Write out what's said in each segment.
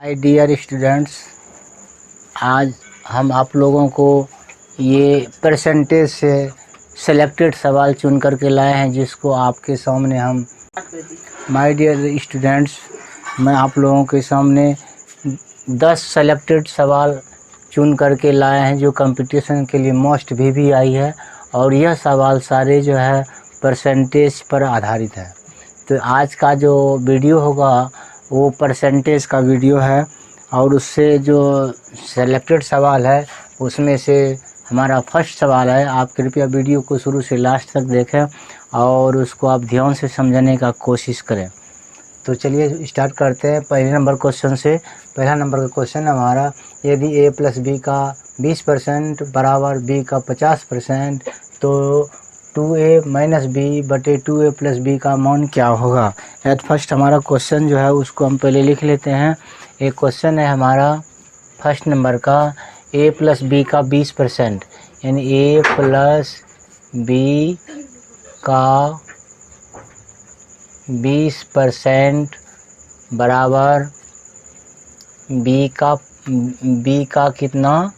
Hi dear students, आज हम आप लोगों को ये परसेंटेज से सेलेक्टेड सवाल चुन करके लाए हैं, जिसको आपके सामने हम माय डियर स्टूडेंट्स, मैं आप लोगों के सामने 10 सेलेक्टेड सवाल चुन करके लाए हैं जो कंपटीशन के लिए मोस्ट भी आई है। और यह सवाल सारे जो है परसेंटेज पर आधारित है। तो आज का जो वीडियो होगा वो परसेंटेज का वीडियो है, और उससे जो सेलेक्टेड सवाल है उसमें से हमारा फर्स्ट सवाल है। आप कृपया वीडियो को शुरू से लास्ट तक देखें और उसको आप ध्यान से समझने का कोशिश करें। तो चलिए स्टार्ट करते हैं पहले नंबर क्वेश्चन से। पहला नंबर का क्वेश्चन हमारा, यदि a प्लस बी का 20% बराबर b का 50%, तो 2a माइनस बी बटे 2a प्लस बी का मान क्या होगा। एट फर्स्ट हमारा क्वेश्चन जो है उसको हम पहले लिख लेते हैं। एक क्वेश्चन है हमारा फर्स्ट नंबर का, a प्लस बी का 20%, यानी a प्लस बी का 20% बराबर b का कितना,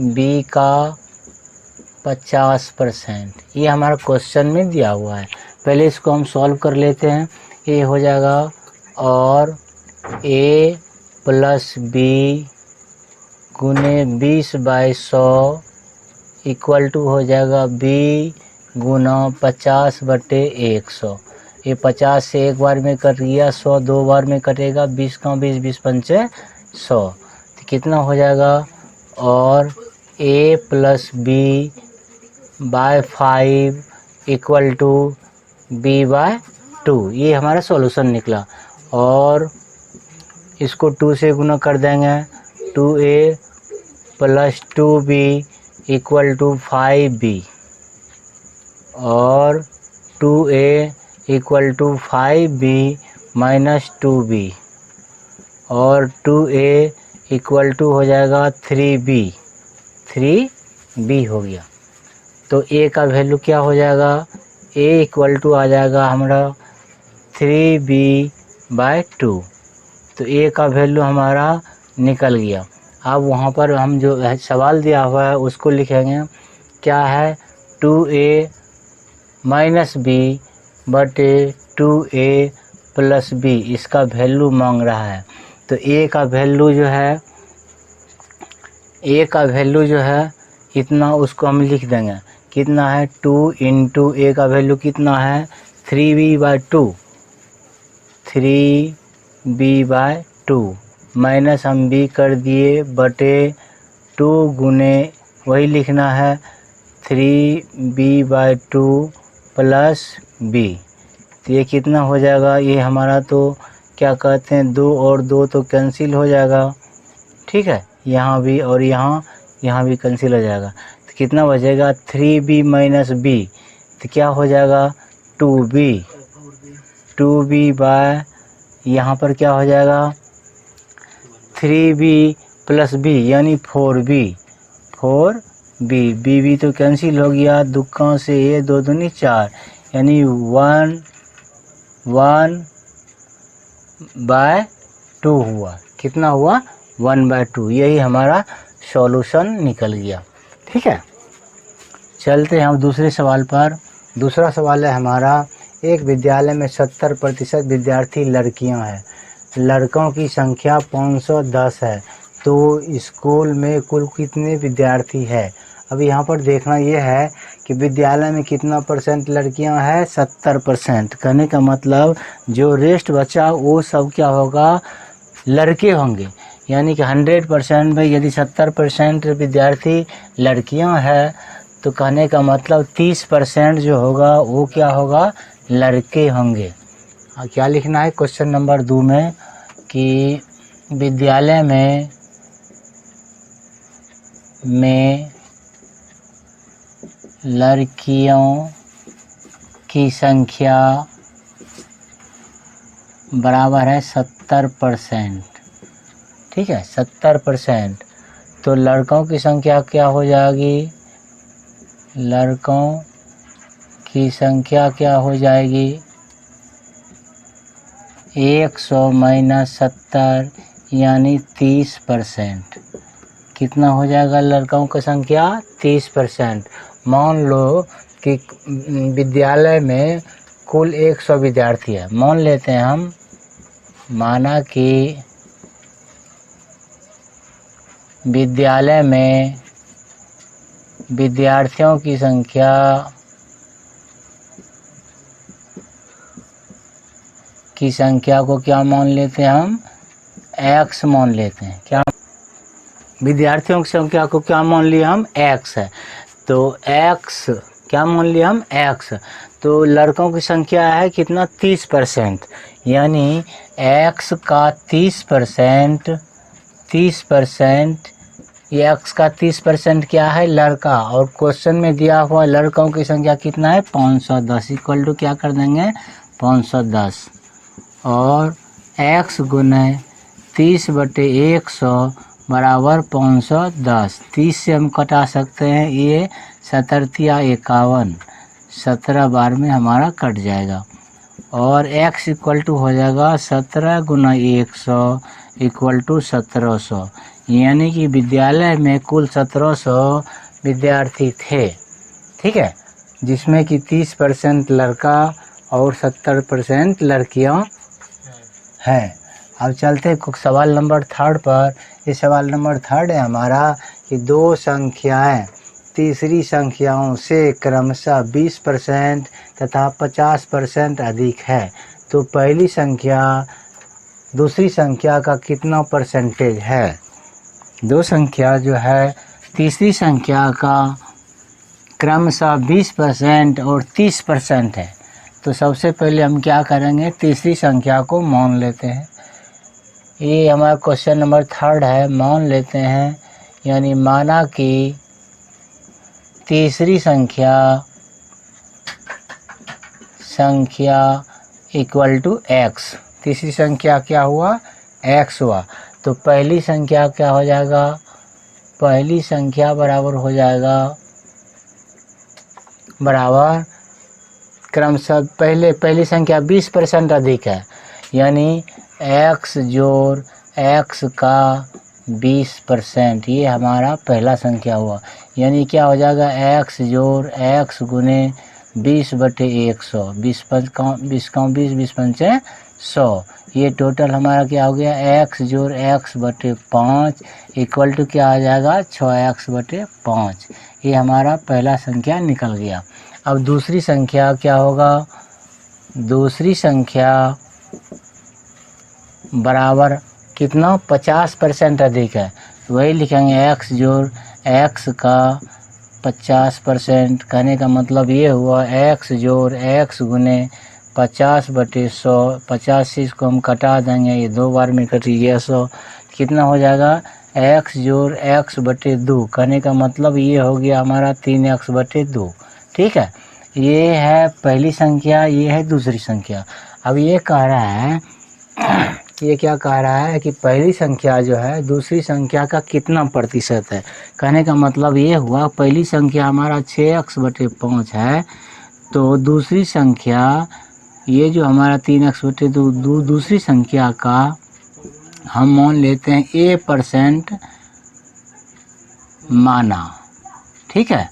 b का 50%। ये हमारा क्वेश्चन में दिया हुआ है। पहले इसको हम सॉल्व कर लेते हैं। ये हो जाएगा और a प्लस बी गुने 20/100 इक्वल टू हो जाएगा b गुना 50 बटे 100। ये 50 से एक बार में कट गया, 100 दो बार में कटेगा, 20 का 20, 20 पंचे 100, तो कितना हो जाएगा और a plus B by 5 equal to b/2। ये हमारा सॉल्यूशन निकला। और इसको 2 से गुना कर देंगे, 2a plus 2b equal to 5b, और 2a equal to 5b minus 2b, और 2a इक्वल टू हो जाएगा 3b हो गया। तो a का वैल्यू क्या हो जाएगा, a इक्वल टू आ जाएगा हमारा 3b/2। तो a का वैल्यू हमारा निकल गया। अब वहाँ पर हम जो सवाल दिया हुआ है उसको लिखेंगे। क्या है, 2a माइनस बी बटे 2a प्लस बी, इसका वैल्यू मांग रहा है। तो a का वैल्यू जो है इतना, उसको हम लिख देंगे। कितना है, 2 इंटू a का वैल्यू कितना है 3b/2, 3b/2 माइनस हम b कर दिए बटे 2 गुने वही लिखना है 3b/2 प्लस b। तो ये कितना हो जाएगा, ये हमारा तो क्या कहते हैं 2 और 2 तो कैंसिल हो जाएगा, ठीक है। यहाँ भी और यहाँ भी कैंसिल हो जाएगा। तो कितना बचेगा 3b माइनस b, तो क्या हो जाएगा 2b बाय यहाँ पर क्या हो जाएगा 3b प्लस b यानी 4b तो कैंसिल हो गया, दुक्का से ये 2 दूनी 4, यानी 1/2 हुआ। कितना हुआ 1/2। यही हमारा सॉल्यूशन निकल गया, ठीक है। चलते हैं हम दूसरे सवाल पर। दूसरा सवाल है हमारा, एक विद्यालय में 70% विद्यार्थी लड़कियां हैं, लड़कों की संख्या 510 है, तो स्कूल में कुल कितने विद्यार्थी है। अब यहाँ पर देखना ये है कि विद्यालय में कितना परसेंट लड़कियां हैं, 70%। कहने का मतलब जो रेस्ट बचा वो सब क्या होगा, लड़के होंगे। यानी कि 100% में यदि 70% विद्यार्थी लड़कियां हैं, तो कहने का मतलब 30% जो होगा वो क्या होगा, लड़के होंगे। क्या लिखना है क्वेश्चन नंबर 2 में कि विद्यालय में लड़कियों की संख्या बराबर है 70%, ठीक है 70%। तो लड़कों की संख्या क्या हो जाएगी, लड़कों की संख्या क्या हो जाएगी, 100 माइनस 70 यानी 30%। कितना हो जाएगा लड़कों की संख्या? 30%। मान लो कि विद्यालय में कुल 100 विद्यार्थी है, मान लेते हैं हम, माना कि विद्यालय में विद्यार्थियों की संख्या को क्या मान लेते हैं हम? x मान लेते हैं। क्या विद्यार्थियों की संख्या को क्या मान लिया हम? x है। तो x क्या मान लिया हम? x। तो लड़कों की संख्या है कितना? 30%। यानी x का 30%, 30%, ये x का 30% क्या है? लड़का। और क्वेश्चन में दिया हुआ लड़कों की संख्या कितना है? 510। इक्वल टू क्या कर देंगे? 510 और x गुने 30/100 बराबर 510। 30 से हम कटा सकते हैं, ये 17×51, 17 बार में हमारा कट जाएगा। और x इक्वल टू हो जाएगा 17 गुना 100 इक्वल टू 1700। यानी कि विद्यालय में कुल 1700 विद्यार्थी थे, ठीक है, जिसमें कि 30% लड़का और 70% लड़कियां हैं। अब चलते सवाल नंबर 3 पर। ये सवाल नंबर 3 है हमारा कि दो संख्याएं तीसरी संख्याओं से क्रमशः 20% तथा 50% अधिक है, तो पहली संख्या दूसरी संख्या का कितना परसेंटेज है? दो संख्या जो है तीसरी संख्या का क्रमशः 20% और 30% है। तो सबसे पहले हम क्या करेंगे? तीसरी संख्या को मान लेते हैं। ये हमारा क्वेश्चन नंबर 3 है, मान लेते हैं। यानी माना कि तीसरी संख्या इक्वल टू x। तीसरी संख्या क्या हुआ? x हुआ। तो पहली संख्या क्या हो जाएगा? पहली संख्या बराबर हो जाएगा, बराबर क्रमशः पहली संख्या 20% अधिक है, यानी x जोड़ x का 20%, ये हमारा पहला संख्या हुआ। यानी क्या हो जाएगा? x जोड़ x गुने 20/100, 20 20 20 100। ये टोटल हमारा क्या हो गया? x जोड़ x/5 इक्वल टू क्या आ जाएगा? 6x/5। ये हमारा पहला संख्या निकल गया। अब दूसरी संख्या क्या होगा? दूसरी संख्या बराबर कितना? 50% अधिक है, वही लिखेंगे x जोड़ x का 50%। कहने का मतलब ये हुआ x जोड़ x गुने 50/100। 50 से इसको हम कटा देंगे, ये 2 बार में कटिए 100। कितना हो जाएगा? x जोड़ x/2। कहने का मतलब ये हो गया हमारा 3x/2। ठीक है, ये है पहली संख्या, ये है दूसरी संख्या। अब ये कह रहा है ये क्या कह रहा है कि पहली संख्या जो है दूसरी संख्या का कितना प्रतिशत है। कहने का मतलब ये हुआ पहली संख्या हमारा 6x/5 है, तो दूसरी संख्या ये जो हमारा 3x/2 दूसरी संख्या का हम मान लेते हैं a% माना। ठीक है,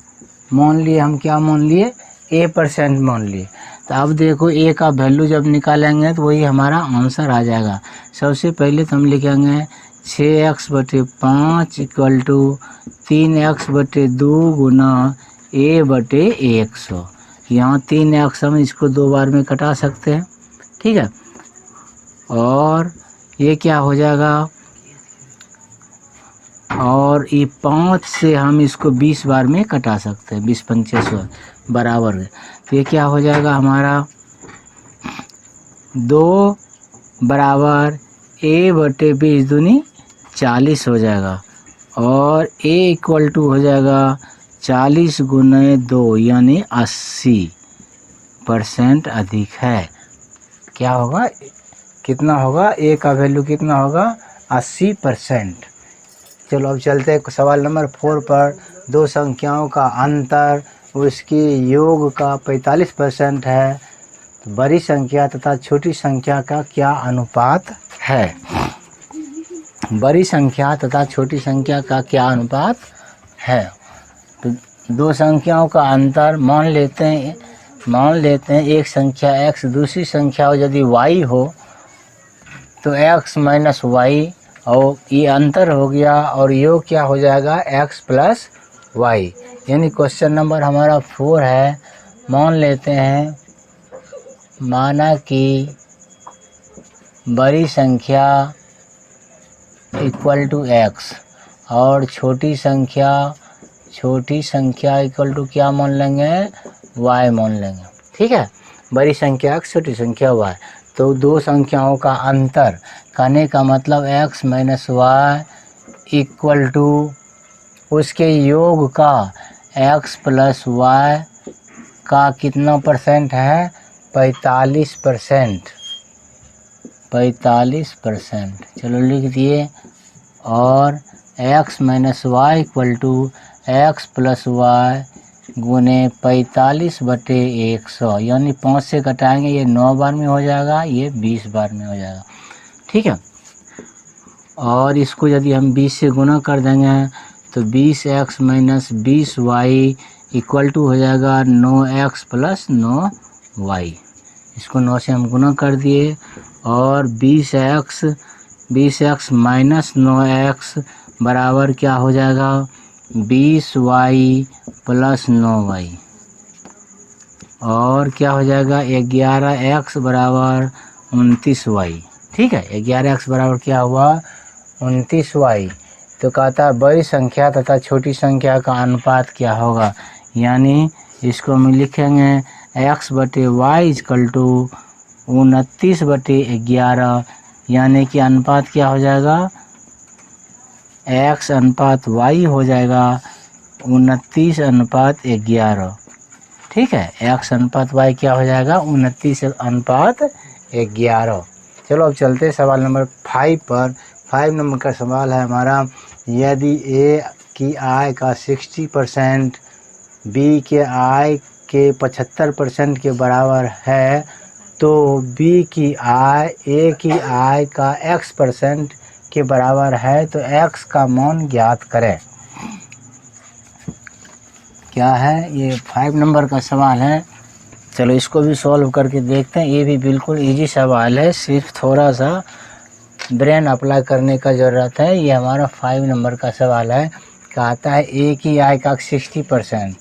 मान लिए हम, क्या मान लिए? a% मान लिए। तो अब देखो a का वैल्यू जब निकालेंगे तो वही हमारा आंसर आ जाएगा। सबसे पहले तो हम लिखेंगे 6x/5 equal to 3x/2 Guna a/100। यहाँ 3x हम इसको 2 बार में कटा सकते हैं। ठीक है, और ये क्या हो जाएगा? और ये 5 से हम इसको 20 बार में कटा सकते हैं, 20 पंचे 100 बराबर। तो ये क्या हो जाएगा हमारा? 2 बराबर a/20 दूनी 40 हो जाएगा, और a इक्वल टू हो जाएगा 40 गुने 2 यानी 80% अधिक है। क्या होगा? कितना होगा? a का वैल्यू कितना होगा? 80%। चलो अब चलते हैं सवाल नंबर 4 पर। दो संख्याओं का अंतर उसके योग का 45% है, तो बड़ी संख्या तथा छोटी संख्या का क्या अनुपात है? बड़ी संख्या तथा छोटी संख्या का क्या अनुपात है? तो दो संख्याओं का अंतर मान लेते हैं एक संख्या x दूसरी संख्या यदि y हो तो x माइनस वाई, और ये अंतर हो गया और योग क्या हो जाएगा x प्लस वाई। यानी क्वेश्चन नंबर हमारा 4 है। मान लेते हैं, माना कि बड़ी संख्या इक्वल टू x और छोटी संख्या इक्वल टू क्या मान लेंगे? y मान लेंगे। ठीक है, बड़ी संख्या x छोटी संख्या y। तो दो संख्याओं का अंतर करने का मतलब x minus Y equal to उसके योग का x प्लस वाई का कितना परसेंट है? 45%। 45%, चलो लिख दिए। और x minus Y equal to X plus Y गुने 45/100, यानी 5 से घटाएंगे ये 9 बार में हो जाएगा, ये 20 बार में हो जाएगा। ठीक है, और इसको यदि हम 20 से गुना कर देंगे तो 20x minus 20y equal to हो जाएगा 9x प्लस 9y। इसको 9 से हम गुना कर दिए और 20x माइनस 9x बराबर क्या हो जाएगा? 20y plus 9y। और क्या हो जाएगा? 11x बराबर 29y। ठीक है, 11x बराबर क्या हुआ? 29y। तो कहता है बड़ी संख्या तथा छोटी संख्या का अनुपात क्या होगा? यानी इसको हम लिखेंगे x बटे वाई इक्वल टू 29/11, यानी कि अनुपात क्या हो जाएगा? x अनुपात y हो जाएगा 29/11। ठीक है, x अनुपात y क्या हो जाएगा? 29/11। चलो अब चलते सवाल नंबर 5 पर। 5 नंबर का सवाल है हमारा, यदि a की आय का 60% b के आय के 75% के बराबर है तो b की आय a की आय का x% के बराबर है, तो x का मान ज्ञात करें। क्या है ये? 5 नंबर का सवाल है। चलो इसको भी सॉल्व करके देखते हैं। ये भी बिल्कुल इजी सवाल है, सिर्फ थोड़ा सा ब्रेन अप्लाई करने का ज़रूरत है। ये हमारा 5 नंबर का सवाल है। कहता है a की आय का 60%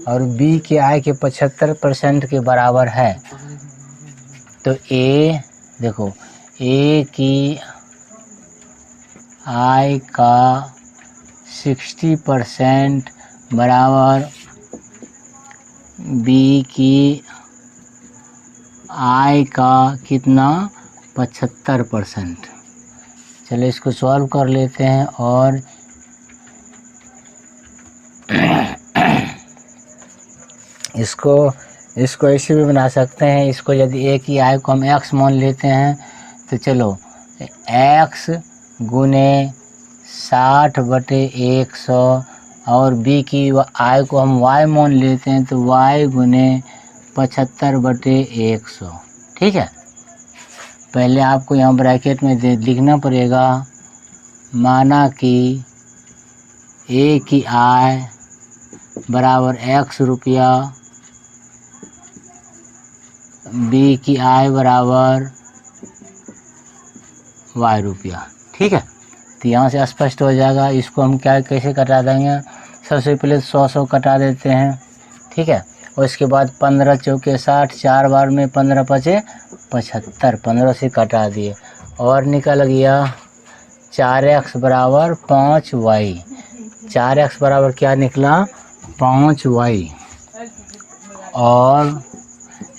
और b की आय के 75% के बराबर है, तो a देखो a की आय का 60% बराबर b की आय का कितना? 75%। चलो इसको सॉल्व कर लेते हैं। और इसको ऐसे भी बना सकते हैं। इसको यदि a की आय को हम x मान लेते हैं तो चलो x गुने 60/100 और b की आय को हम y मान लेते हैं तो y गुने 75/100। ठीक है, पहले आपको यहाँ ब्रैकेट में लिखना पड़ेगा, माना कि a की आय बराबर x रुपया, b की आय बराबर y रुपया। ठीक है, तो यहाँ से स्पष्ट हो जाएगा। इसको हम क्या कैसे कटा देंगे? सबसे पहले 100 कटा देते हैं। ठीक है, और इसके बाद 15 चौके 60, 4 बार में 15 पचे 75, 15 से कटा दिए और निकल गया 4x बराबर 5y। 4x बराबर क्या निकला? 5y। और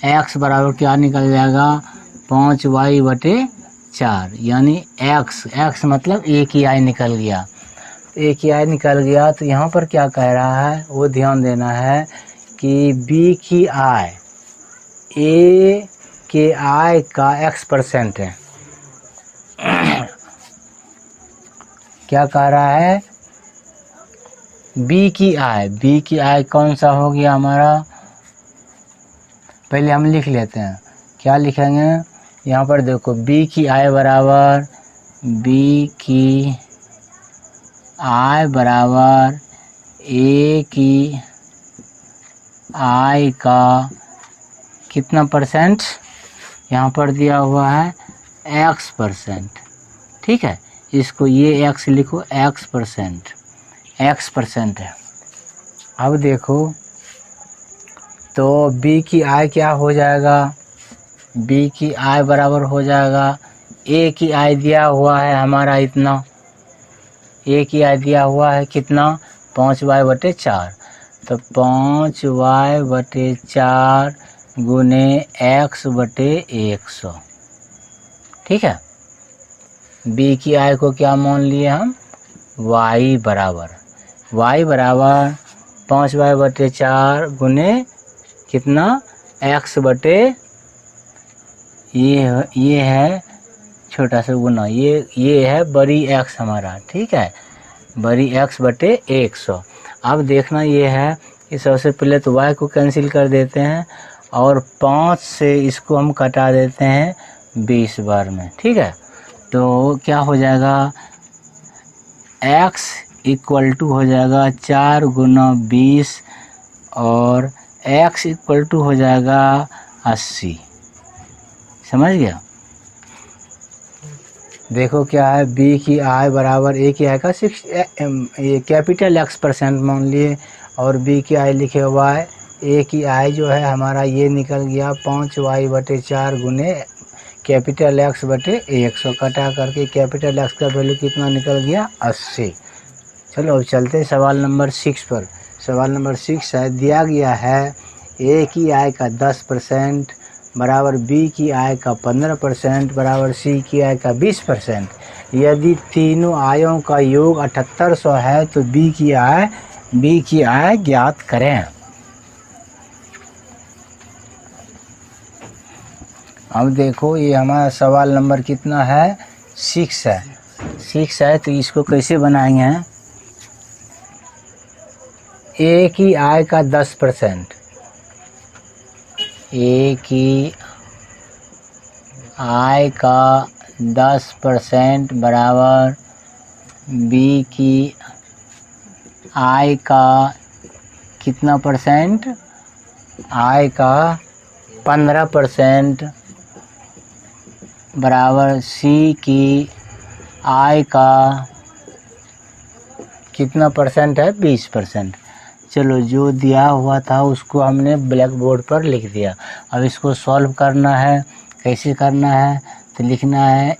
x बराबर क्या निकल जाएगा? 5y/4, यानी x मतलब a की आय निकल गया। a की आय निकल गया तो यहाँ पर क्या कह रहा है वो ध्यान देना है कि b की आय a के आय का x% है। क्या कह रहा है? b की आय कौन सा हो गया हमारा? पहले हम लिख लेते हैं क्या लिखेंगे यहाँ पर देखो, बी की आई बराबर ए की आई का कितना परसेंट, यहाँ पर दिया हुआ है x%। ठीक है, इसको ये x लिखो, x% है। अब देखो तो b की आई क्या हो जाएगा, b की आई बराबर हो जाएगा, a की आई दिया हुआ है हमारा इतना, a की आई दिया हुआ है कितना 5y/4, तो 5y/4 गुने x/100। ठीक है, b की आई को क्या मान लिए हम, y बराबर 5y/4 गुने कितना ये है छोटा सा गुना, ये है बड़ी x हमारा। ठीक है, बड़ी x/100। अब देखना ये है कि सबसे पहले तो y को कैंसिल कर देते हैं और 5 से इसको हम कटा देते हैं 20 बार में। ठीक है, तो क्या हो जाएगा, x इक्वल टू हो जाएगा 4 गुना 20 और x इक्वल टू हो जाएगा 80। समझ गया। देखो क्या है, b की आई बराबर a की आई का 6 ये कैपिटल x% मान लिए और b की आई लिखे हुआ है, a की आई जो है हमारा ये निकल गया 5y/4 गुने कैपिटल x/100, कटा करके कैपिटल x का वैल्यू कितना निकल गया 80। चलो अब चलते हैं सवाल नंबर 6 पर। सवाल नंबर 6 है, दिया गया है a की आई का 10% बराबर b की आई का 15% बराबर c की आई का 20%। यदि तीनों आयों का योग 7800 है तो b की आई ज्ञात करें। अब देखो ये हमारा सवाल नंबर कितना है, 6 है। 6 है तो इसको कैसे बनाएंगे, a की आई का 10%, a की आई का 10% बराबर b की आई का कितना परसेंट, आई का 15% बराबर c की आई का कितना परसेंट है 20%। चलो जो दिया हुआ था उसको हमने ब्लैक बोर्ड पर लिख दिया। अब इसको सॉल्व करना है, कैसे करना है, तो लिखना है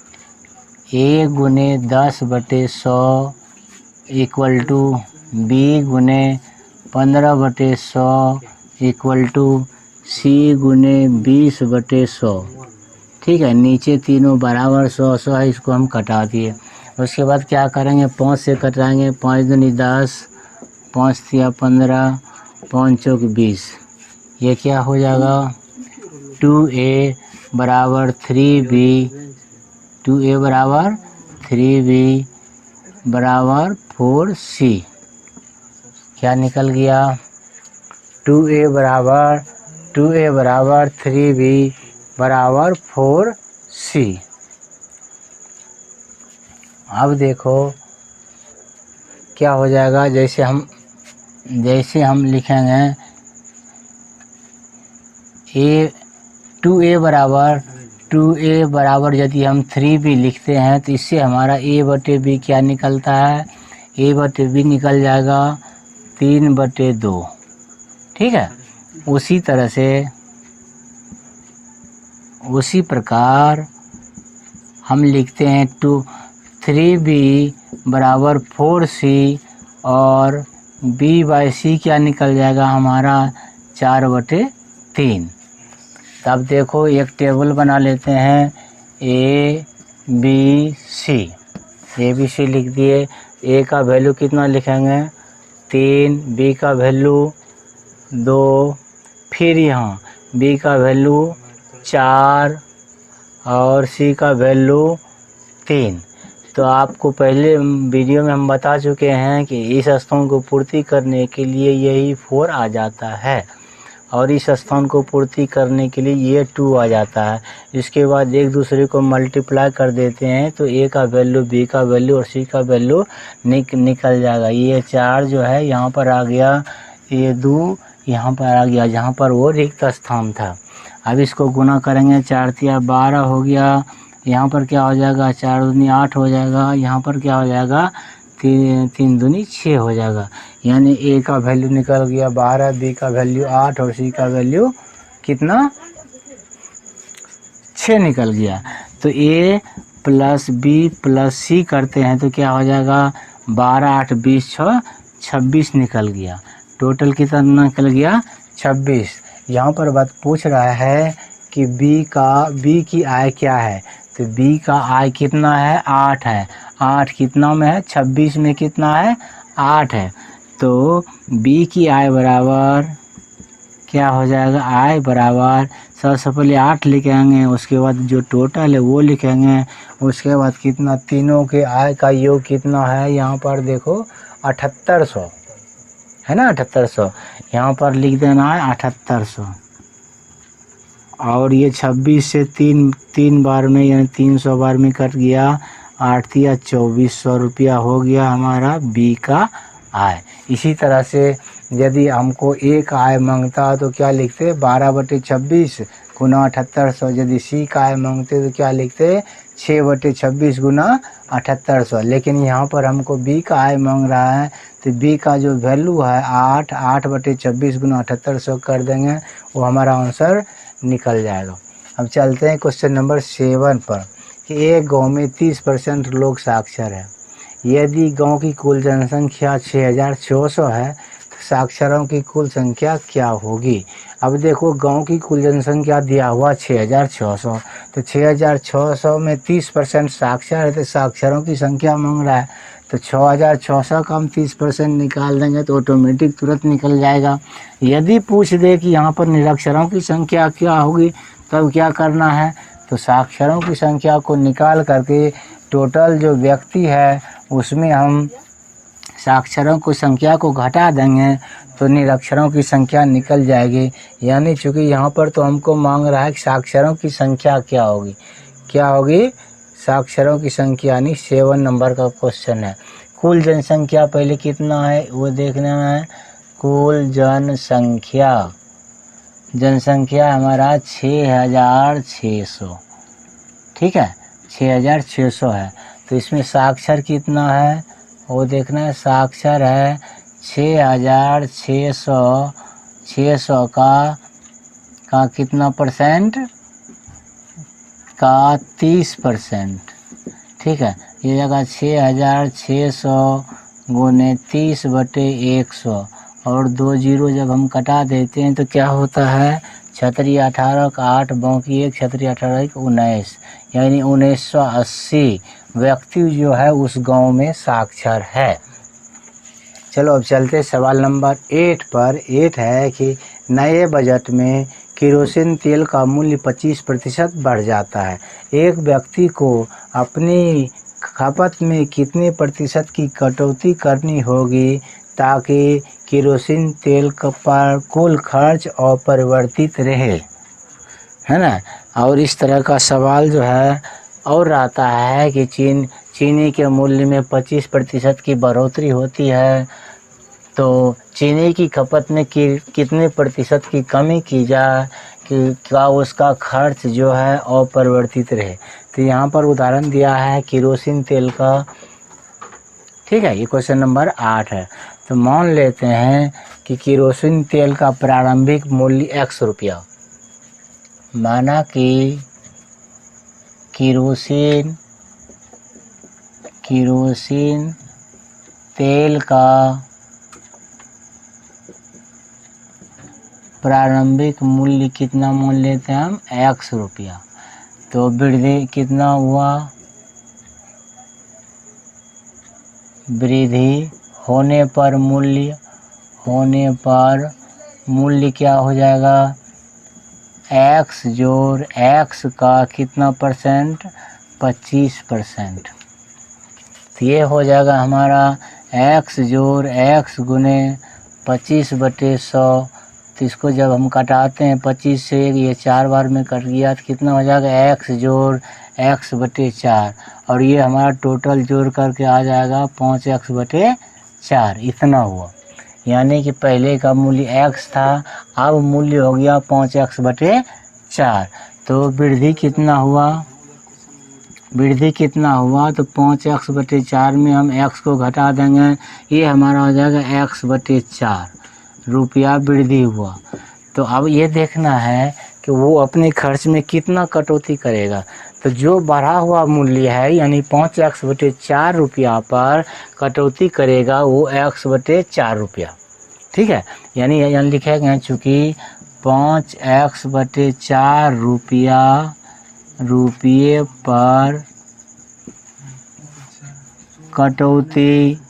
a गुने 10/100 इक्वल टू b गुने 15/100 इक्वल टू c गुने 20/100। ठीक है, नीचे तीनों बराबर 100 है, इसको हम कटा दिए। उसके बाद क्या करेंगे, 5 से कटाएंगे, 5 दूनी 10, 5 तिया 15, 5 चौक 20। ये क्या हो जाएगा 2a बराबर 3b, 2a बराबर 3b बराबर 4c। क्या निकल गया, 2a बराबर 3b बराबर 4c। अब देखो क्या हो जाएगा, जैसे हम लिखेंगे टू ए बराबर यदि हम 3b लिखते हैं तो इससे हमारा a/b क्या निकलता है, a/b निकल जाएगा 3/2। ठीक है, उसी प्रकार हम लिखते हैं 3b बराबर 4c और b/c क्या निकल जाएगा हमारा 4/3। तब देखो एक टेबल बना लेते हैं, ABC लिख दिए। a का वैल्यू कितना लिखेंगे 3, b का वैल्यू 2, फिर यहाँ b का वैल्यू 4 और c का वैल्यू 3। तो आपको पहले वीडियो में हम बता चुके हैं कि इस स्तंभ को पूर्ति करने के लिए यही 4 आ जाता है और इस स्थान को पूर्ति करने के लिए ये 2 आ जाता है। इसके बाद एक दूसरे को मल्टीप्लाई कर देते हैं तो ए का वैल्यू, बी का वैल्यू और सी का वैल्यू निकल जाएगा। ये 4 जो है यहाँ पर आ गया, ये 2 यहाँ पर आ गया जहाँ पर वो रिक्त स्थान था। अब इसको गुना करेंगे, 4 तिया 12 हो गया, यहाँ पर क्या हो जाएगा 4 दूनी 8 हो जाएगा, यहाँ पर क्या हो जाएगा 3 दूनी 6 हो जाएगा। यानी ए का वैल्यू निकल गया 12, बी का वैल्यू 8 और सी का वैल्यू कितना 6 निकल गया। तो ए प्लस बी प्लस सी करते हैं तो क्या हो जाएगा 12 8 20 6 26 निकल गया। टोटल कितना निकल गया 26। यहाँ पर बात पूछ रहा है कि बी की आय क्या है, तो बी का आय कितना है 8 है। 8 कितना में है 26 में कितना है 8 है। तो बी की आय बराबर क्या हो जाएगा, आय बराबर सबसे पहले 8 लिखेंगे, उसके बाद जो टोटल है वो लिखेंगे, उसके बाद कितना तीनों के आय का योग कितना है, यहाँ पर देखो 7800 है ना, 7800 यहाँ पर लिख देना है 7800। और ये 26 से तीन बार में यानी 300 बार में कट गया, 8 या 2400 रुपया हो गया हमारा बी का आय। इसी तरह से यदि हमको ए का आय मांगता तो क्या लिखते 12/26 गुना 7800। यदि सी का आय मांगते तो क्या लिखते 6/26 गुना 7800। लेकिन यहाँ पर हमको बी का आय मांग रहा है तो बी का जो वैल्यू है 8/26 गुना 7800 कर देंगे, वो हमारा आंसर निकल जाएगा। अब चलते हैं क्वेश्चन नंबर 7 पर कि एक गांव में 30% लोग साक्षर हैं। यदि गांव की कुल जनसंख्या 6600 है तो साक्षरों की कुल संख्या क्या होगी। अब देखो गांव की कुल जनसंख्या दिया हुआ 6600, तो 6600 में 30% साक्षर है तो साक्षरों की संख्या मांग रहा है, तो 6600 का हम 30% निकाल देंगे तो ऑटोमेटिक तुरंत निकल जाएगा। यदि पूछ दे कि यहाँ पर निरक्षरों की संख्या क्या होगी तब क्या करना है, तो साक्षरों की संख्या को निकाल करके टोटल जो व्यक्ति है उसमें हम साक्षरों की संख्या को घटा देंगे तो निरक्षरों की संख्या निकल जाएगी। यानी चूँकि यहाँ पर तो हमको मांग रहा है कि साक्षरों की संख्या क्या होगी साक्षरों की संख्या, यानी 7 नंबर का क्वेश्चन है। कुल जनसंख्या पहले कितना है वो देखना है। कुल जनसंख्या हमारा 6600, ठीक है 6600 है। तो इसमें साक्षर कितना है वो देखना है। साक्षर है 6600 का कितना परसेंट का 30%, ठीक है। ये जगह 6600 गुने 30/100 और 2 जीरो जब हम कटा देते हैं तो क्या होता है 6 18 का 8 बाकी 1 6 18 1 19, यानी 1980 व्यक्ति जो है उस गांव में साक्षर है। चलो अब चलते सवाल नंबर 8 पर। 8 है कि नए बजट में केरोसिन तेल का मूल्य 25% बढ़ जाता है। एक व्यक्ति को अपनी खपत में कितने प्रतिशत की कटौती करनी होगी ताकि केरोसिन तेल पर कुल खर्च अपरिवर्तित रहे, है ना। और इस तरह का सवाल जो है और आता है कि चीनी के मूल्य में 25% की बढ़ोतरी होती है तो चीनी की खपत में कितने प्रतिशत की कमी की जाए कि क्या उसका खर्च जो है अपरिवर्तित रहे। तो यहाँ पर उदाहरण दिया है केरोसिन तेल का, ठीक है। ये क्वेश्चन नंबर 8 है। तो मान लेते हैं कि केरोसिन तेल का प्रारंभिक मूल्य X रुपया, माना कि केरोसिन तेल का प्रारंभिक मूल्य कितना मान लेते हैं हम X रुपया। तो वृद्धि कितना हुआ, वृद्धि होने पर मूल्य क्या हो जाएगा X जोड़ X का कितना परसेंट 25%। तो ये हो जाएगा हमारा X जोड़ X गुने 25/100 तो इसको जब हम कटाते हैं 25 से ये 4 बार में कट गया तो कितना हो जाएगा x जोड़ x बटे 4, और ये हमारा टोटल जोड़ करके आ जाएगा 5x बटे 4। इतना हुआ, यानी कि पहले का मूल्य x था, अब मूल्य हो गया 5x बटे 4। तो वृद्धि कितना हुआ, वृद्धि कितना हुआ, तो 5x बटे 4 में हम x को घटा देंगे, ये हमारा हो जाएगा x बटे 4 रुपया वृद्धि हुआ। तो अब ये देखना है कि वो अपने खर्च में कितना कटौती करेगा। तो जो बढ़ा हुआ मूल्य है यानी 5x बटे 4 रुपया पर कटौती करेगा वो x बटे 4 रुपया। ठीक है, यानी यहाँ लिखेंगे चूँकि 5x बटे 4 रुपये पर कटौती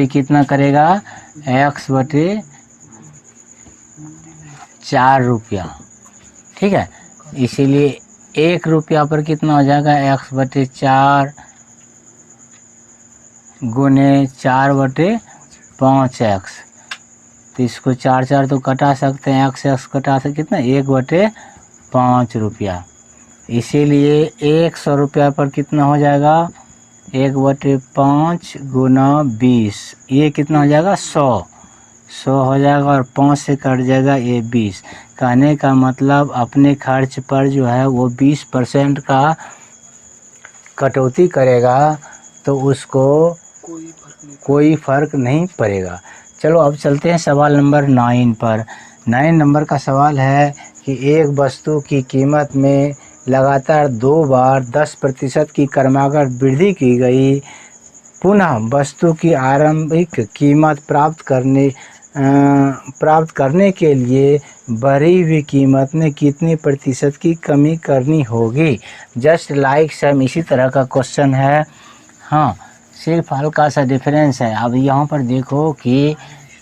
कितना करेगा, x बटे 4 रुपया। ठीक है, इसीलिए 1 रुपया पर कितना हो जाएगा, x बटे 4 गुने 4 बटे 5x। तो इसको 4 तो कटा सकते हैं, x कटा सकते कितना, 1 बटे 5 रुपया। इसीलिए 100 रुपया पर कितना हो जाएगा, 1 बटे 5 गुना 20, ये कितना हो जाएगा 100 हो जाएगा, और 5 से कट जाएगा ये 20। कहने का मतलब अपने खर्च पर जो है वो 20% का कटौती करेगा तो उसको कोई फर्क नहीं पड़ेगा। चलो अब चलते हैं सवाल नंबर 9 पर। 9 नंबर का सवाल है कि एक वस्तु की कीमत में लगातार 2 बार 10% की क्रमागत वृद्धि की गई, पुनः वस्तु की आरंभिक कीमत प्राप्त करने के लिए बढ़ी हुई कीमत में कितने प्रतिशत की कमी करनी होगी। जस्ट लाइक सेम इसी तरह का क्वेश्चन है। हाँ, सिर्फ हल्का सा डिफरेंस है। अब यहाँ पर देखो कि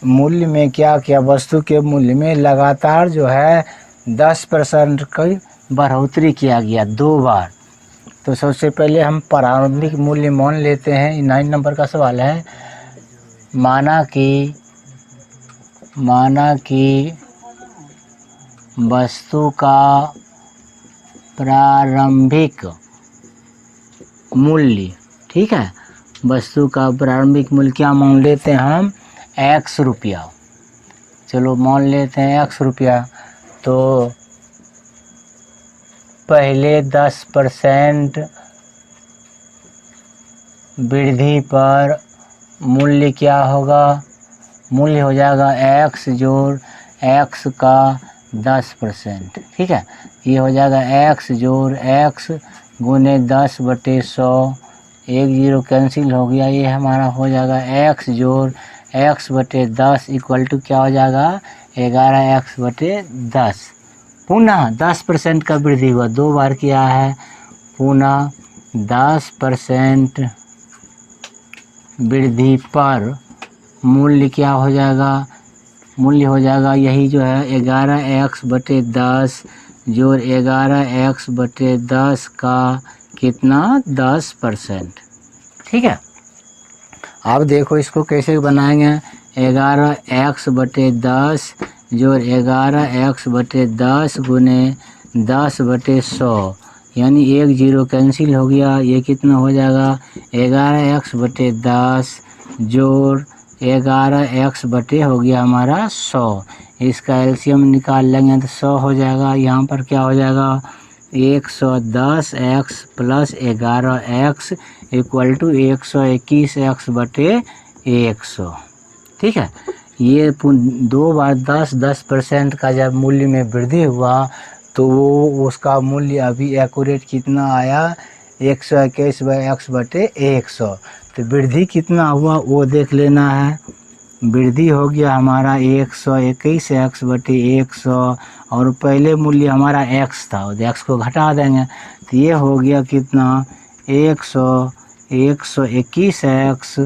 मूल्य में क्या क्या, वस्तु के मूल्य में लगातार जो है 10% की बढ़ोतरी किया गया 2 बार। तो सबसे पहले हम प्रारंभिक मूल्य मान लेते हैं। 9 नंबर का सवाल है, माना कि वस्तु का प्रारंभिक मूल्य, ठीक है, वस्तु का प्रारंभिक मूल्य क्या मान लेते हैं हम, x रुपया। चलो मान लेते हैं x रुपया। तो पहले 10% वृद्धि पर मूल्य क्या होगा, मूल्य हो जाएगा x जोड़ x का 10%। ठीक है, ये हो जाएगा x जोड़ x गुने 10 बटे 100, 1 0 कैंसिल हो गया, ये हमारा हो जाएगा x जोड़ x बटे 10 इक्वल टू क्या हो जाएगा 11x बटे 10। पुनः 10% का वृद्धि हुआ, 2 बार किया है, पुनः 10% वृद्धि पर मूल्य क्या हो जाएगा, मूल्य हो जाएगा यही जो है 11x बटे 10 जोड़ 11x बटे 10 का कितना 10%। ठीक है, अब देखो इसको कैसे बनाएंगे, 11x बटे 10 जोड़ 11x बटे 10 गुने 10 बटे 100, यानी 1 0 कैंसिल हो गया, ये कितना हो जाएगा 11x बटे 10 जोड़ 11x बटे हो गया हमारा 100। इसका एलसीएम निकाल लेंगे तो 100 हो जाएगा। यहाँ पर क्या हो जाएगा 110x plus 11x equal to 121x बटे 100। ठीक है, ये 2 बार 10% का जब मूल्य में वृद्धि हुआ तो वो उसका मूल्य अभी एक्यूरेट कितना आया 121x बटे 100। तो वृद्धि कितना हुआ वो देख लेना है। वृद्धि हो गया हमारा 121x बटे 100, और पहले मूल्य हमारा x था, x को घटा देंगे तो ये हो गया कितना 121x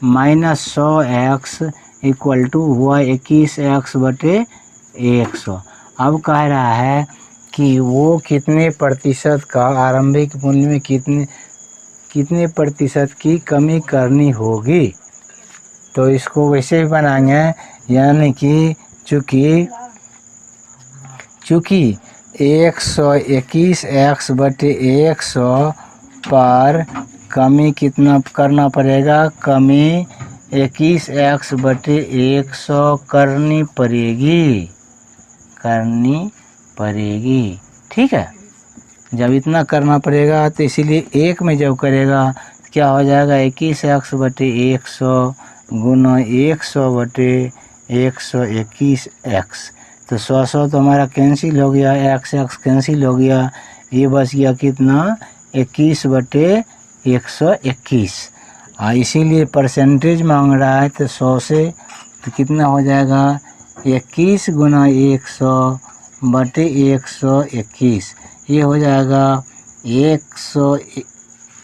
minus 100x equal to हुआ 21x बटे 100। अब कह रहा है कि वो कितने प्रतिशत का आरंभिक मूल्य में कितने प्रतिशत की कमी करनी होगी। तो इसको वैसे भी बनाएंगे, यानी कि चूँकि 121x/100 पर कमी कितना करना पड़ेगा, कमी 21x/100 करनी पड़ेगी। ठीक है, जब इतना करना पड़ेगा तो इसीलिए एक में जब करेगा क्या हो जाएगा, 21x/100 गुना 100/121x। तो 100 तो हमारा कैंसिल हो गया, x कैंसिल हो गया, ये बच गया कितना, 21/121। इसीलिए परसेंटेज मांग रहा है, तो 100 से तो कितना हो जाएगा, 21 गुना 100/121। ये हो जाएगा 100,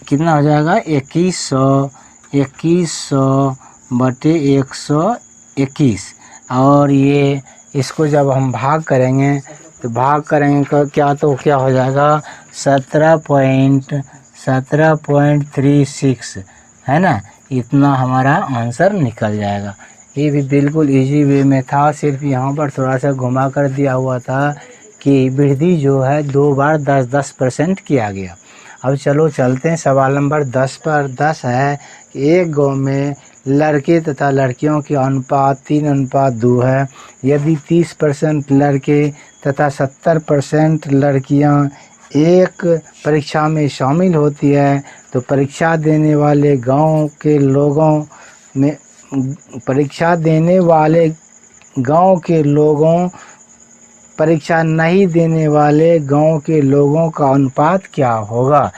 कितना हो जाएगा, 2100/121। और ये इसको जब हम भाग करेंगे तो क्या हो जाएगा, 17.36 है ना। इतना हमारा आंसर निकल जाएगा। ये भी बिल्कुल इजी वे में था, सिर्फ यहाँ पर थोड़ा सा घुमा कर दिया हुआ था कि वृद्धि जो है 2 बार 10% किया गया। अब चलो चलते हैं सवाल नंबर 10 पर। 10 है कि एक गांव में लड़के तथा लड़कियों के अनुपात 3:2 है। यदि 30% लड़के तथा 70% लड़कियां एक परीक्षा में शामिल होती है तो परीक्षा देने वाले गांव के लोगों परीक्षा नहीं देने वाले गांव के लोगों का अनुपात क्या होगा।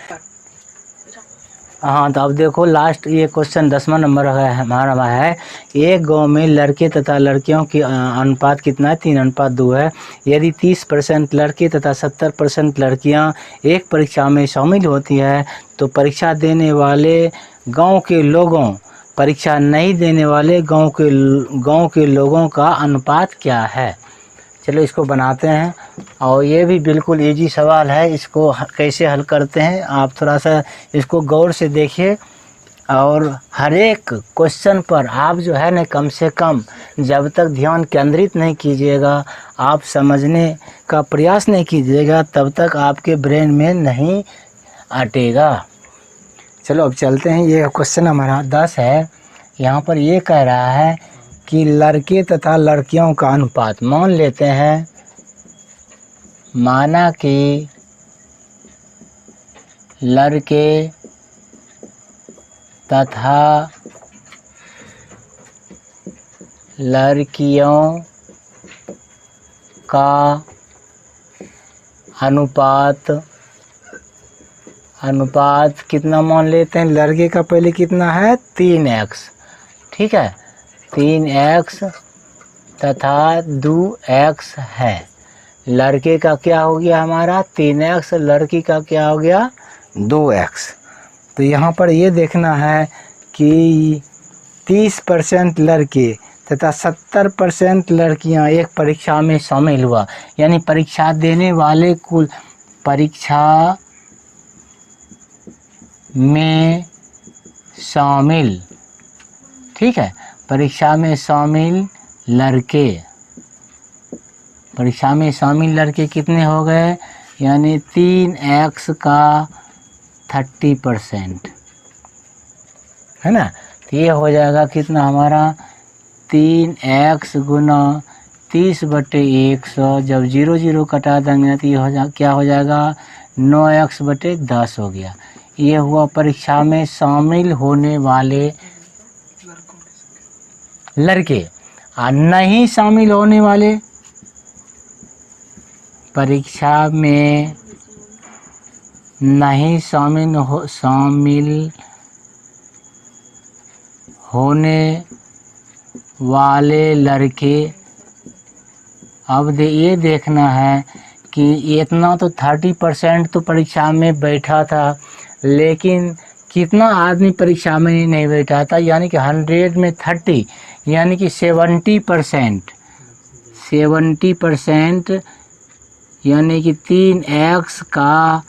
हाँ, तो अब देखो लास्ट ये क्वेश्चन 10वां नंबर है हमारा है, एक गांव में लड़के तथा लड़कियों की अनुपात कितना है, 3:2 है। यदि 30% लड़के तथा 70% लड़कियां एक परीक्षा में शामिल होती है तो परीक्षा देने वाले गांव के लोगों परीक्षा नहीं देने वाले गांव के लोगों का अनुपात क्या है। चलो इसको बनाते हैं, और ये भी बिल्कुल इजी सवाल है। इसको कैसे हल करते हैं आप थोड़ा सा इसको गौर से देखिए, और हर एक क्वेश्चन पर आप जो है ना कम से कम जब तक ध्यान केंद्रित नहीं कीजिएगा, आप समझने का प्रयास नहीं कीजिएगा, तब तक आपके ब्रेन में नहीं अटेगा। चलो अब चलते हैं। ये क्वेश्चन हमारा 10 है। यहाँ पर ये कह रहा है कि लड़के तथा लड़कियों का अनुपात, मान लेते हैं, माना कि लड़के तथा लड़कियों का अनुपात कितना मान लेते हैं, लड़के का पहले कितना है, 3x, ठीक है, 3x तथा 2x है। लड़के का क्या हो गया हमारा 3x, लड़की का क्या हो गया 2x। तो यहाँ पर ये देखना है कि 30% लड़के तथा 70% लड़कियाँ एक परीक्षा में शामिल हुआ, यानी परीक्षा देने वाले कुल परीक्षा में शामिल, ठीक है, परीक्षा में शामिल लड़के कितने हो गए, यानी 3x का 30% है ना। तो ये हो जाएगा कितना हमारा 3x गुना 30/100, जब 0 0 कटा देंगे तो ये क्या हो जाएगा 9x/10 हो गया। ये हुआ परीक्षा में शामिल होने वाले लड़के, और नहीं शामिल होने वाले, परीक्षा में नहीं शामिल होने वाले लड़के। अब ये देखना है कि इतना तो 30% तो परीक्षा में बैठा था, लेकिन कितना आदमी परीक्षा में नहीं बैठा था, यानी कि 100 में 30, यानी कि 70% यानी कि 3x का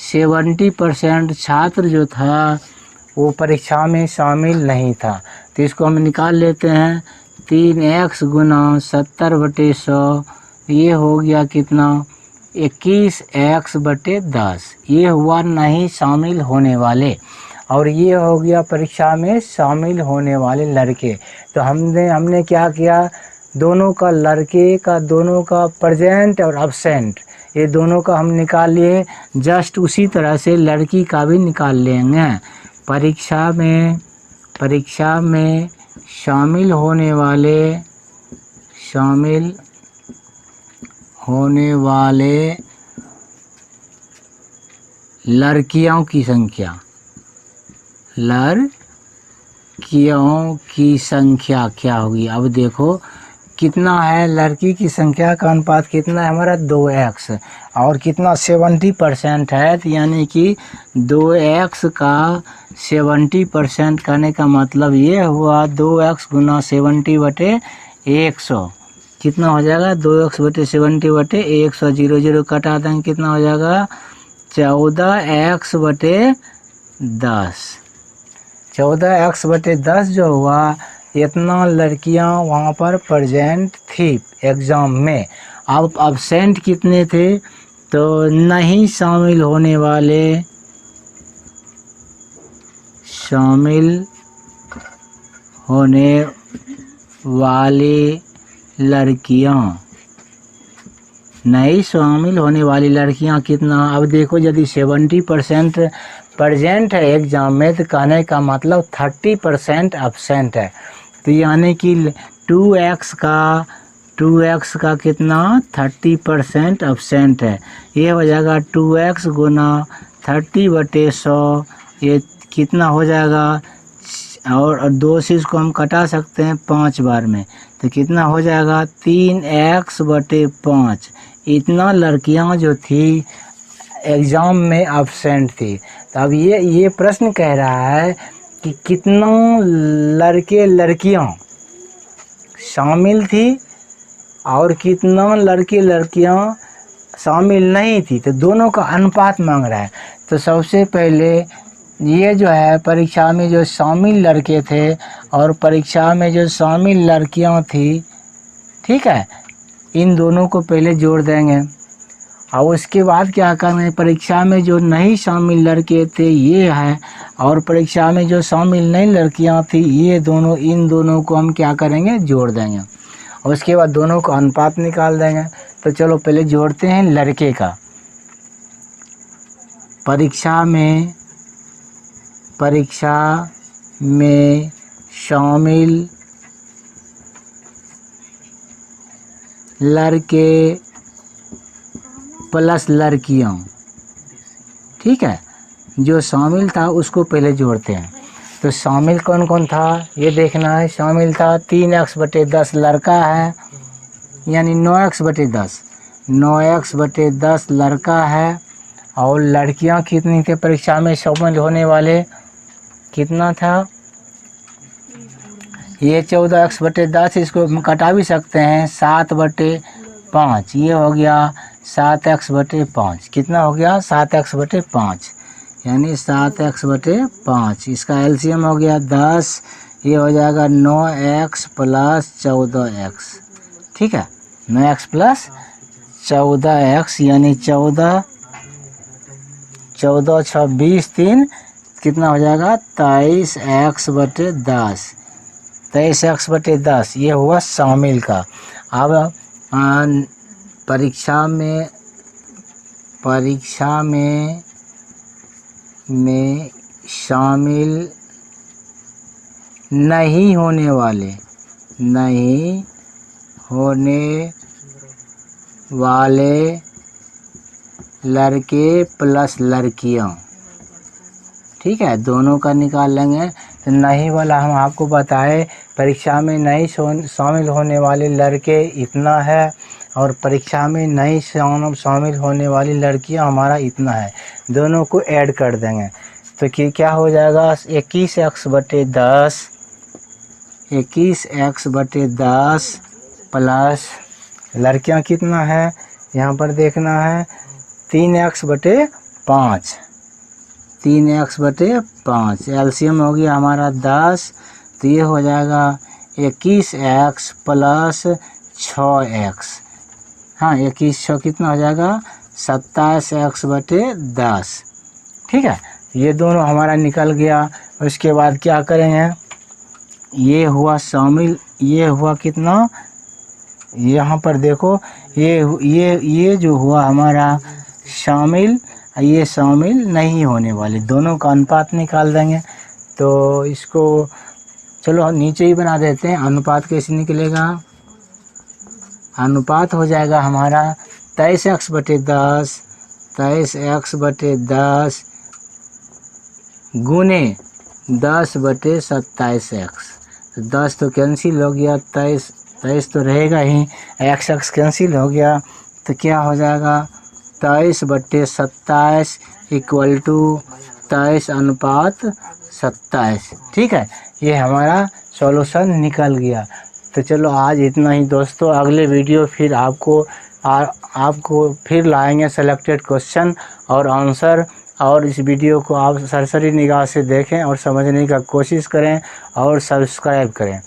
70% छात्र जो था वो परीक्षा में शामिल नहीं था। तो इसको हम निकाल लेते हैं। 3x गुना 70/100 ये हो गया कितना, 21x/10। ये हुआ नहीं शामिल होने वाले, और ये हो गया परीक्षा में शामिल होने वाले लड़के। तो हमने क्या किया, दोनों का, लड़के का दोनों का प्रेजेंट और अब्सेंट, ये दोनों का हम निकाल लिए। जस्ट उसी तरह से लड़की का भी निकाल लेंगे। परीक्षा में शामिल होने वाले लड़कियों की संख्या क्या होगी। अब देखो कितना है, लड़की की संख्या का अनुपात कितना है हमारा, 2x, और कितना 70% है, तो यानी कि 2x का 70% करने का मतलब ये हुआ 2x गुना 70/100 कितना हो जाएगा, 2x/70/100, 0 कटा देंगे, कितना हो जाएगा 14x/10। 14x/10 जो हुआ, इतना लड़कियां वहाँ पर प्रेजेंट थी एग्ज़ाम में। अब अब्सेंट कितने थे, तो नहीं शामिल होने वाली लड़कियां कितना। अब देखो यदि 70% प्रेजेंट है एग्ज़ाम में, तो कहने का मतलब 30% अब्सेंट है। तो यानी कि 2x का कितना 30% अब्सेंट है। ये हो जाएगा 2x गुना 30/100, ये कितना हो जाएगा, और 2 से इसको हम कटा सकते हैं 5 बार में, तो कितना हो जाएगा 3x/5। इतना लड़कियां जो थी एग्ज़ाम में अब्सेंट थी। तो अब ये प्रश्न कह रहा है कि कितना लड़के लड़कियां शामिल थी और कितना लड़के लड़कियां शामिल नहीं थी, तो दोनों का अनुपात मांग रहा है। तो सबसे पहले ये जो है परीक्षा में जो शामिल लड़के थे और परीक्षा में जो शामिल लड़कियां थी, ठीक है, इन दोनों को पहले जोड़ देंगे। और उसके बाद क्या करना है, परीक्षा में जो नहीं शामिल लड़के थे ये है, और परीक्षा में जो शामिल नहीं लड़कियां थी ये दोनों, इन दोनों को हम क्या करेंगे, जोड़ देंगे, और उसके बाद दोनों का अनुपात निकाल देंगे। तो चलो पहले जोड़ते हैं लड़के का। परीक्षा में शामिल लड़के प्लस लड़कियां, ठीक है, जो शामिल था उसको पहले जोड़ते हैं। तो शामिल कौन कौन था ये देखना है। शामिल था 3x/10 लड़का है, यानी 9x/10, 9x/10 लड़का है, और लड़कियां कितनी थे परीक्षा में शामिल होने वाले, कितना था, ये 14x/10, इसको हम कटा भी सकते हैं 7/5, ये हो गया 7x/5, कितना हो गया 7x/5, यानी 7x/5, इसका एलसीएम हो गया 10, ये हो जाएगा 9x + 14x, ठीक है, 9x + 14x, यानी 14 6 20 3, कितना हो जाएगा 23x/10, 23x/10, ये हुआ शामिल का। अब परीक्षा में शामिल नहीं होने वाले लड़के प्लस लड़कियां, ठीक है, दोनों का निकाल लेंगे। तो नहीं वाला हम आपको बताए, परीक्षा में नहीं शामिल होने वाले लड़के इतना है, और परीक्षा में नहीं शामिल होने वाली लड़कियां हमारा इतना है, दोनों को ऐड कर देंगे। तो क्या हो जाएगा 21x/10 प्लस लड़कियां कितना है यहाँ पर देखना है 3x/5, 3x/5 एलसीएम हो गया हमारा 10, तो ये हो जाएगा 21x प्लस 6x। हाँ 21 कितना हो जाएगा 27x/10। ठीक है, ये दोनों हमारा निकल गया। उसके बाद क्या करेंगे, ये हुआ शामिल, ये हुआ कितना, यहाँ पर देखो ये जो हुआ हमारा शामिल, ये शामिल नहीं होने वाले, दोनों का अनुपात निकाल देंगे। तो इसको चलो नीचे ही बना देते हैं। अनुपात कैसे निकलेगा, अनुपात हो जाएगा हमारा 23x/10, 23x/10 गुने 10/27x। तो 10 तो कैंसिल हो गया, 23 तो रहेगा ही, x कैंसिल हो गया, तो क्या हो जाएगा 23/27 इक्वल टू 23:27। ठीक है, ये हमारा सॉल्यूशन निकल गया। तो चलो आज इतना ही दोस्तों, अगले वीडियो फिर आपको फिर लाएंगे सेलेक्टेड क्वेश्चन और आंसर। और इस वीडियो को आप सरसरी निगाह से देखें और समझने का कोशिश करें और सब्सक्राइब करें।